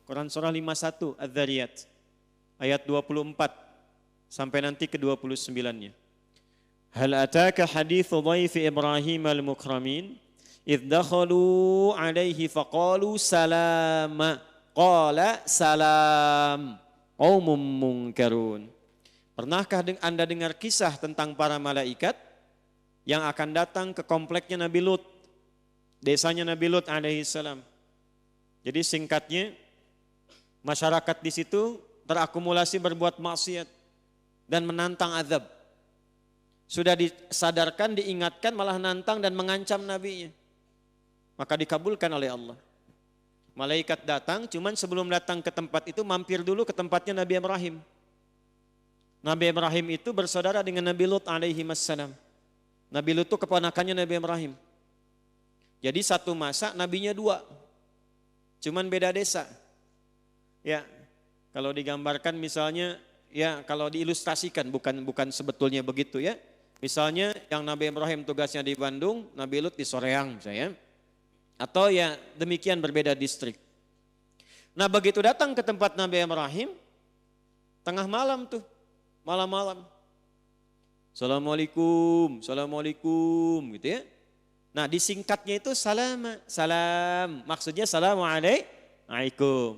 Quran surah 51 Adz-Dzariyat ayat 24 sampai nanti ke 29-nya. Hal ataka hadithu dhaifi Ibrahim al-mukramin idh dakhalu alaihi faqalu salama qala salam qaumum munkarun. Pernahkah Anda dengar kisah tentang para malaikat yang akan datang ke kompleknya Nabi Lut, desanya Nabi Lut alaihi salam. Jadi singkatnya, masyarakat di situ terakumulasi berbuat maksiat dan menantang azab. Sudah disadarkan, diingatkan, malah nantang dan mengancam nabinya. Maka dikabulkan oleh Allah. Malaikat datang, cuman sebelum datang ke tempat itu mampir dulu ke tempatnya Nabi Ibrahim. Nabi Ibrahim itu bersaudara dengan Nabi Lut alaihi wassalam. Nabi Lut itu keponakannya Nabi Ibrahim. Jadi satu masa nabinya dua. Cuman beda desa. Ya, kalau digambarkan misalnya, ya kalau diilustrasikan bukan sebetulnya begitu ya. Misalnya yang Nabi Ibrahim tugasnya di Bandung, Nabi Lut di Soreang misalnya. Atau ya demikian berbeda distrik. Nah begitu datang ke tempat Nabi Ibrahim, tengah malam tuh, malam-malam. Assalamualaikum, assalamualaikum gitu ya. Nah disingkatnya itu salam, maksudnya assalamualaikum.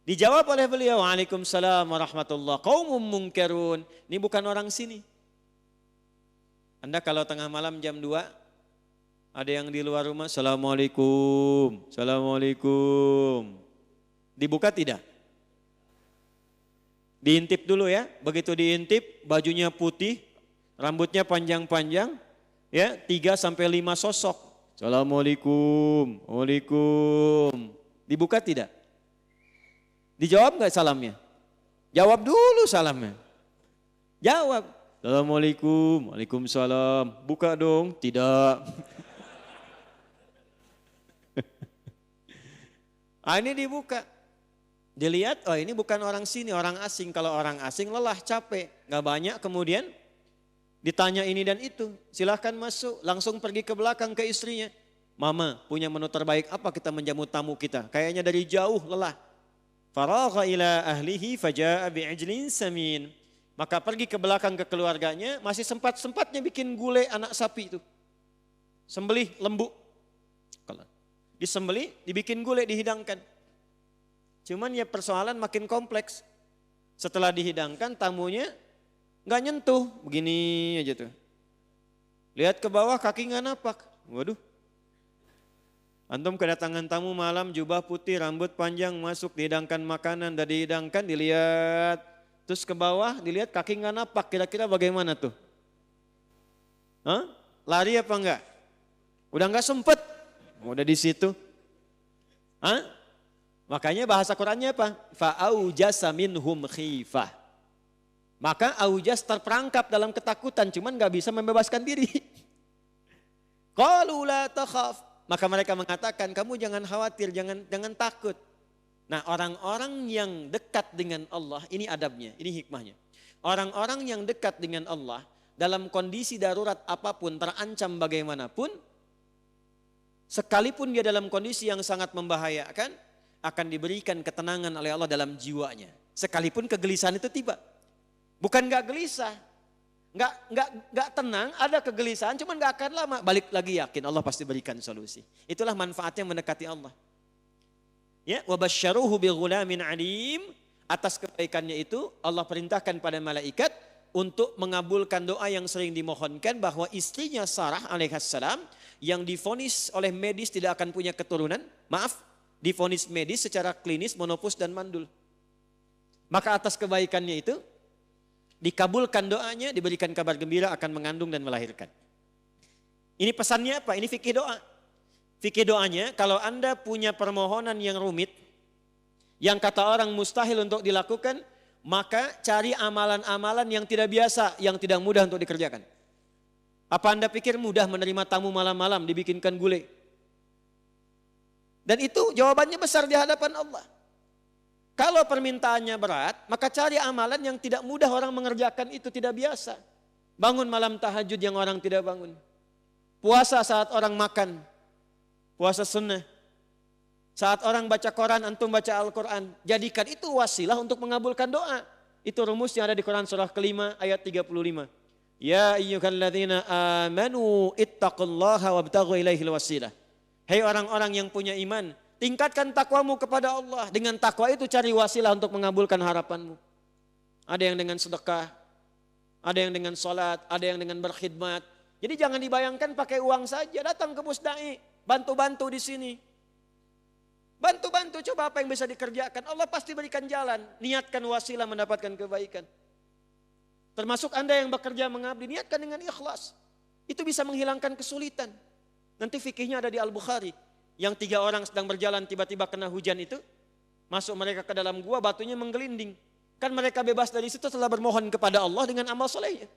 Dijawab oleh beliau, waalaikumsalam warahmatullah, qaumum munkarun. Ini bukan orang sini. Anda kalau tengah malam jam 2, ada yang di luar rumah, assalamualaikum, assalamualaikum. Dibuka tidak? Diintip dulu ya, begitu diintip bajunya putih, rambutnya panjang-panjang, ya 3-5 sosok. Assalamualaikum, waalaikum. Dibuka tidak? Dijawab nggak salamnya? Jawab dulu salamnya. Jawab. Assalamualaikum, waalaikumsalam. Buka dong, tidak. Ini dibuka. Dilihat, oh ini bukan orang sini, orang asing. Kalau orang asing lelah, capek, nggak banyak. Kemudian ditanya ini dan itu, silahkan masuk. Langsung pergi ke belakang ke istrinya. Mama punya menu terbaik apa kita menjamu tamu kita? Kayaknya dari jauh lelah. Faragha ila ahlihi faja'a bi'ijlin samin. Maka pergi ke belakang ke keluarganya, masih sempat-sempatnya bikin gulai anak sapi itu. Sembelih lembu. Disembelih, dibikin gulai, dihidangkan. Cuman ya persoalan makin kompleks. Setelah dihidangkan tamunya nggak nyentuh, begini aja tuh. Lihat ke bawah kaki nggak napak. Waduh. Antum kedatangan tamu malam, jubah putih, rambut panjang, masuk dihidangkan makanan, dan dihidangkan, dilihat. Terus ke bawah, dilihat kaki nggak napak, kira-kira bagaimana tuh? Hah? Lari apa enggak? Udah nggak sempet, udah di situ. Hah? Makanya bahasa Qurannya apa? Fa'aujasa minhum khifah. Maka aujas terperangkap dalam ketakutan, cuman nggak bisa membebaskan diri. Qalu la takhaf. Maka mereka mengatakan, kamu jangan khawatir, jangan takut. Nah orang-orang yang dekat dengan Allah, ini adabnya, ini hikmahnya. Orang-orang yang dekat dengan Allah, dalam kondisi darurat apapun, terancam bagaimanapun, sekalipun dia dalam kondisi yang sangat membahayakan, akan diberikan ketenangan oleh Allah dalam jiwanya. Sekalipun kegelisahan itu tiba. Bukan gak gelisah, gak tenang, ada kegelisahan, cuman gak akan lama. Balik lagi yakin, Allah pasti berikan solusi. Itulah manfaatnya mendekati Allah. Ya, wabasyaruhu bighulamin alim. Atas kebaikannya itu Allah perintahkan pada malaikat untuk mengabulkan doa yang sering dimohonkan, bahwa istrinya Sarah alaihissalam yang divonis oleh medis tidak akan punya keturunan, divonis medis secara klinis monopus dan mandul. Maka atas kebaikannya itu dikabulkan doanya, diberikan kabar gembira akan mengandung dan melahirkan. Ini pesannya apa? Ini fikih doa. Fikih doanya, kalau Anda punya permohonan yang rumit, yang kata orang mustahil untuk dilakukan, maka cari amalan-amalan yang tidak biasa, yang tidak mudah untuk dikerjakan. Apa Anda pikir mudah menerima tamu malam-malam, dibikinkan gulai? Dan itu jawabannya besar di hadapan Allah. Kalau permintaannya berat, maka cari amalan yang tidak mudah orang mengerjakan, itu tidak biasa. Bangun malam tahajud yang orang tidak bangun. Puasa saat orang makan. Puasa sunnah. Saat orang baca Quran, antum baca Al-Quran. Jadikan itu wasilah untuk mengabulkan doa. Itu rumus yang ada di Quran surah kelima ayat 35. Ya ayyuhalladzina amanu ittaqullaha wabtaghu ilaihil wasilah. Hei orang-orang yang punya iman, tingkatkan takwamu kepada Allah. Dengan takwa itu cari wasilah untuk mengabulkan harapanmu. Ada yang dengan sedekah, ada yang dengan sholat, ada yang dengan berkhidmat. Jadi jangan dibayangkan pakai uang saja, datang ke Musdai, bantu-bantu di sini. Bantu-bantu, coba apa yang bisa dikerjakan. Allah pasti berikan jalan. Niatkan wasilah mendapatkan kebaikan. Termasuk Anda yang bekerja mengabdi, niatkan dengan ikhlas. Itu bisa menghilangkan kesulitan. Nanti fikihnya ada di Al-Bukhari. Yang 3 orang sedang berjalan tiba-tiba kena hujan itu. Masuk mereka ke dalam gua, batunya menggelinding. Kan mereka bebas dari situ setelah bermohon kepada Allah dengan amal solehnya.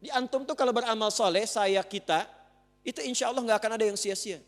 Di antum tuh kalau beramal soleh, kita, itu insya Allah gak akan ada yang sia-sia.